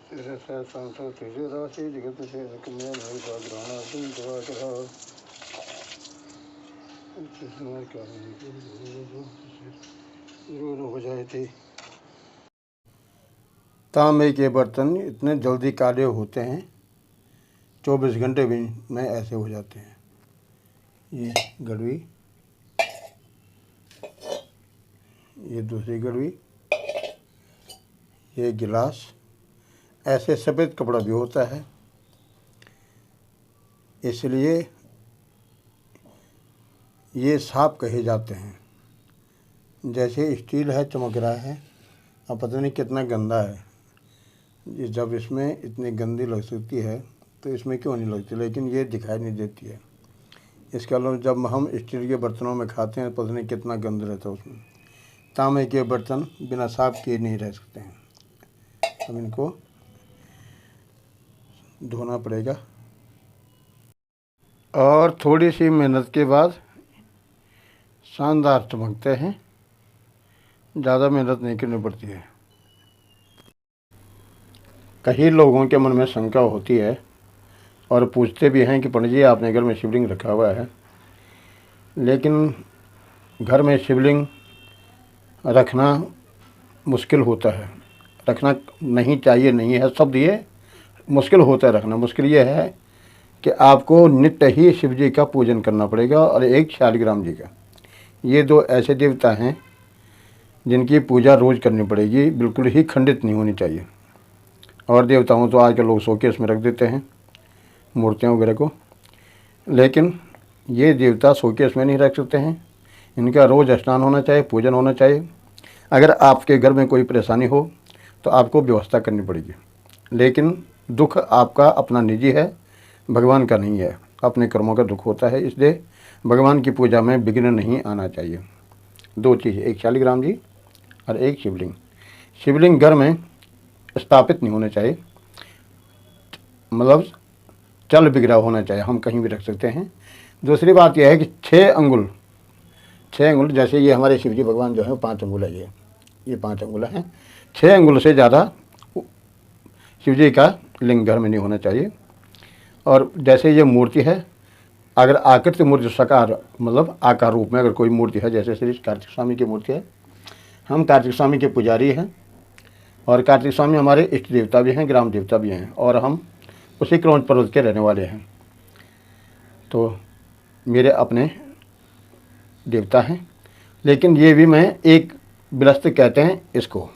हो जाए थे। तांबे के बर्तन इतने जल्दी काले होते हैं, 24 घंटे में ऐसे हो जाते हैं। ये गड़वी, ये दूसरी गड़वी, ये गिलास। ऐसे सफ़ेद कपड़ा भी होता है, इसलिए ये साफ कहे जाते हैं। जैसे स्टील है, चमक रहा है, अब पता नहीं कितना गंदा है। ये जब इसमें इतनी गंदी लग सकती है तो इसमें क्यों नहीं लगती, लेकिन ये दिखाई नहीं देती है। इसके अलावा जब हम स्टील के बर्तनों में खाते हैं, पता नहीं कितना गंद रहता है उसमें। तांबे के बर्तन बिना साफ किए नहीं रह सकते हैं। अब इनको धोना पड़ेगा, और थोड़ी सी मेहनत के बाद शानदार चमकते हैं। ज़्यादा मेहनत नहीं करनी पड़ती है। कई लोगों के मन में शंका होती है और पूछते भी हैं कि पंडित जी, आपने घर में शिवलिंग रखा हुआ है, लेकिन घर में शिवलिंग रखना मुश्किल होता है। रखना नहीं चाहिए, नहीं है शब्द, ये मुश्किल होता है रखना। मुश्किल ये है कि आपको नित्य ही शिव जी का पूजन करना पड़ेगा, और एक शालिग्राम जी का। ये दो ऐसे देवता हैं जिनकी पूजा रोज़ करनी पड़ेगी, बिल्कुल ही खंडित नहीं होनी चाहिए। और देवताओं तो आजकल लोग शोकेस में रख देते हैं, मूर्तियों वगैरह को, लेकिन ये देवता शोकेस में नहीं रख सकते हैं। इनका रोज़ स्नान होना चाहिए, पूजन होना चाहिए। अगर आपके घर में कोई परेशानी हो तो आपको व्यवस्था करनी पड़ेगी, लेकिन दुख आपका अपना निजी है, भगवान का नहीं है। अपने कर्मों का दुख होता है, इसलिए भगवान की पूजा में विघ्न नहीं आना चाहिए। दो चीज़, एक शालिग्राम जी और एक शिवलिंग। शिवलिंग घर में स्थापित नहीं होना चाहिए, मतलब चल बिगड़ा होना चाहिए, हम कहीं भी रख सकते हैं। दूसरी बात यह है कि 6 अंगुल, जैसे ये हमारे शिव जी भगवान जो है 5 अंगुल है, ये 5 अंगुल हैं। 6 अंगुल से ज़्यादा शिव जी का लिंग घर में नहीं होना चाहिए। और जैसे ये मूर्ति है, अगर आकृति मूर्ति साकार, मतलब आकार रूप में अगर कोई मूर्ति है, जैसे श्री कार्तिक स्वामी की मूर्ति है, हम कार्तिक स्वामी के पुजारी हैं, और कार्तिक स्वामी हमारे इष्ट देवता भी हैं, ग्राम देवता भी हैं, और हम उसी क्रौंच पर्वत के रहने वाले हैं। तो मेरे अपने देवता हैं, लेकिन ये भी मैं एक बिलस्त कहते हैं इसको,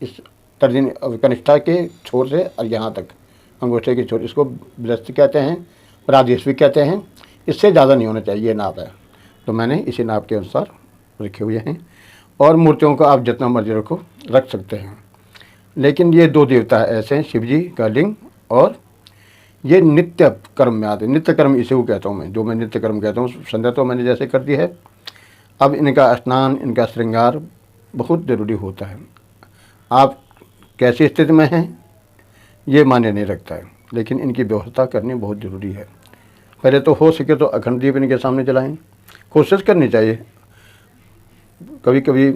इस तर्जनी कनिष्ठा के छोर से और यहाँ तक अंगूठे के छोर, इसको बिलस्त कहते हैं, प्रादेश भी कहते हैं। इससे ज़्यादा नहीं होना चाहिए, ये नाप है। तो मैंने इसी नाप के अनुसार रखे हुए हैं, और मूर्तियों को आप जितना मर्जी रखो, रख सकते हैं। लेकिन ये 2 देवता ऐसे हैं, शिव जी का लिंग, और ये नित्य कर्म में आते हैं। नित्य कर्म इसे को कहता हूँ मैं, जो मैं नित्य कर्म कहता हूँ। संध्या तो मैंने जैसे कर दी है, अब इनका स्नान, इनका श्रृंगार बहुत ज़रूरी होता है। आप कैसी स्थिति में हैं ये मायने नहीं रखता है, लेकिन इनकी व्यवस्था करनी बहुत ज़रूरी है। पहले तो हो सके तो अखंड दीप इनके सामने जलाएं, कोशिश करनी चाहिए। कभी कभी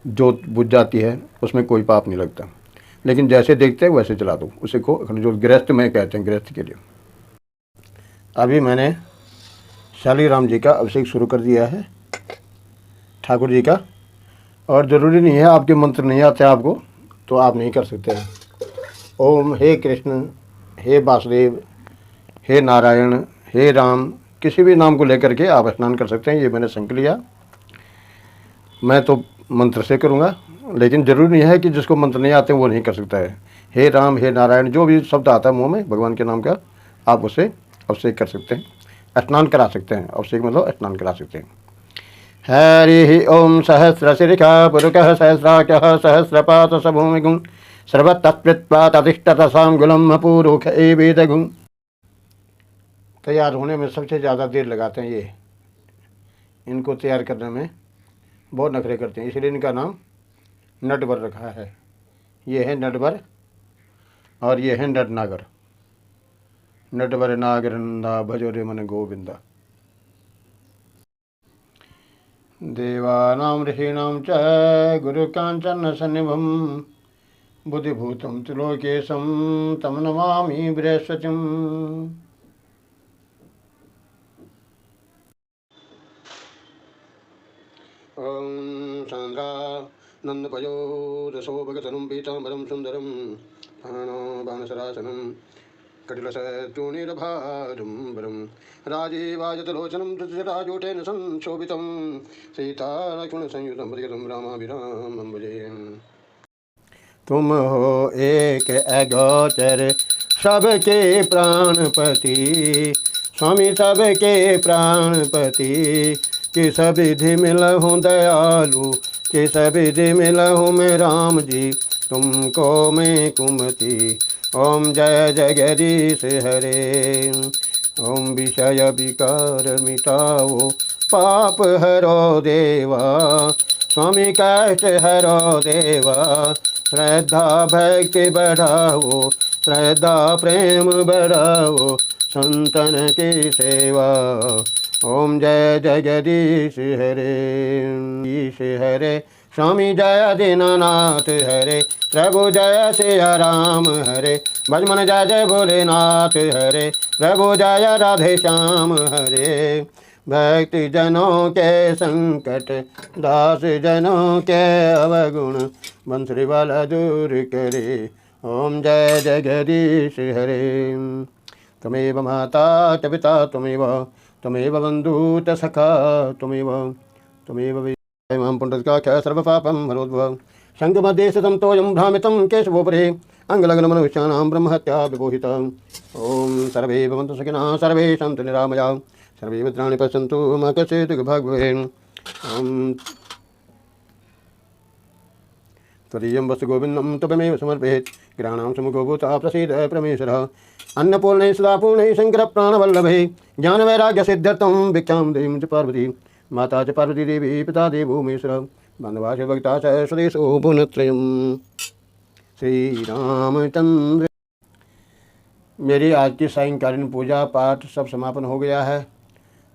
जोत बुझ जाती है, उसमें कोई पाप नहीं लगता, लेकिन जैसे देखते हैं वैसे जला दो उसे को। अखंड जोत गृहस्थ में कहते हैं, गृहस्थ के लिए। अभी मैंने शालिग्राम जी का अभिषेक शुरू कर दिया है, ठाकुर जी का। और ज़रूरी नहीं है, आपके मंत्र नहीं आते आपको तो आप नहीं कर सकते हैं। ओम हे कृष्ण, हे वासुदेव, हे नारायण, हे राम, किसी भी नाम को लेकर के आप स्नान कर सकते हैं। ये मैंने संकल्प लिया। मैं तो मंत्र से करूँगा, लेकिन ज़रूरी नहीं है कि जिसको मंत्र नहीं आते वो नहीं कर सकता है। हे राम, हे नारायण, जो भी शब्द आता है मुँह में भगवान के नाम का, आप उसे अभिषेक कर सकते हैं, स्नान करा सकते हैं। अभिषेक मतलब स्नान करा सकते हैं। हरि ओम सहस्रशिखा पुरुषः सहस्राख्यः सहस्रपात सभूमिगुं सर्वतत्कृत्वा ततिष्ठतसांगुलम अपूरुख एवेदगुं। तैयार होने में सबसे ज़्यादा देर लगाते हैं ये, इनको तैयार करने में बहुत नखरे करते हैं, इसलिए इनका नाम नटवर रखा है। ये है नटवर और ये है नटनागर। नटवर नागर नंदा भजो रे मन गोविंदा। देवानां ऋषीणां च गुरुकाञ्चन सन्निभं बुद्धिभूतं त्रिलोकेशं तं नमामि बृहस्पतिम्। ॐ सान्द्रानन्दपयोदशोभगतनुं पीताम्बरं सुन्दरं बाणसरासनं कटिलसचूर्णिरभाडम्बरं राजीवायतलोचनं धृतराजोटेन संशोभितं सीतालक्ष्मणसंयुतं मृगतं रामाभिरामं भजे। तुम हो एक अगोचर सबके प्राणपति, स्वामी सबके प्राणपति, किस विधि मिलहूँ दयालु, किस विधि मिलहूँ मैं राम जी, तुमको मैं कुमति। ओम जय जगदीश हरे। ओम विषय विकार मिटाओ, पाप हरो देवा, स्वामी कष्ट हरो देवा, श्रद्धा भक्ति बढ़ाओ, श्रद्धा प्रेम बढ़ाओ, संतन की सेवा। ओम जय जगदीश हरे। ईश हरे स्वामी जय दीनानाथ हरे, प्रभु जय सिया राम हरे, भजमन जय जय भोलेनाथ हरे, प्रभु जय राधे श्याम हरे। भक्ति जनों के संकट, दास जनों के अवगुण, बंसरी वाला दूर करे। ओम जय जगदीश हरे। त्वमेव माता च पिता त्वमेव, त्वमेव बन्धु च सखा त्वमेव, त्वमेव मां पुण्डरीकाख्य सर्वपापं हरोद्भव। शङ्खमध्ये स्थितं तोयं भ्रामितं केशवोपरि, अङ्गलग्नमनुष्याणां ब्रह्महत्या विमोहिता। ॐ सर्वे भवन्तु सुखिनः, सर्वे सन्तु निरामया, सर्वे भद्राणि पश्यन्तु मा कश्चित् दुःखभाग् भवेत्। ॐ त्वदीयं वस्तु गोविन्दं त्वमेव समर्पयेत्, गिराणां समुखो भूता प्रसीद परमेश्वरः। अन्नपूर्णे सदापूर्णे शङ्कर प्राणवल्लभे, ज्ञानवैराग्यसिद्ध्यर्थं भिक्षां देहीं च पार्वती, माता च पार्वती देवी, पिता देवो महेश्वरः, बान्धवा च भक्ता च स्वदेशो भुवनत्रयम्। श्री रामचंद्र। मेरी आज की सायंकालीन पूजा पाठ सब समापन हो गया है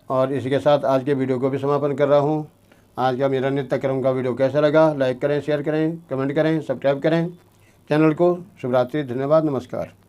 और इसी के साथ आज के वीडियो को भी समापन कर रहा हूँ। आज का मेरा नित्य क्रम का वीडियो कैसा लगा, लाइक करें, शेयर करें, कमेंट करें, सब्सक्राइब करें चैनल को। शुभ रात्रि, धन्यवाद, नमस्कार।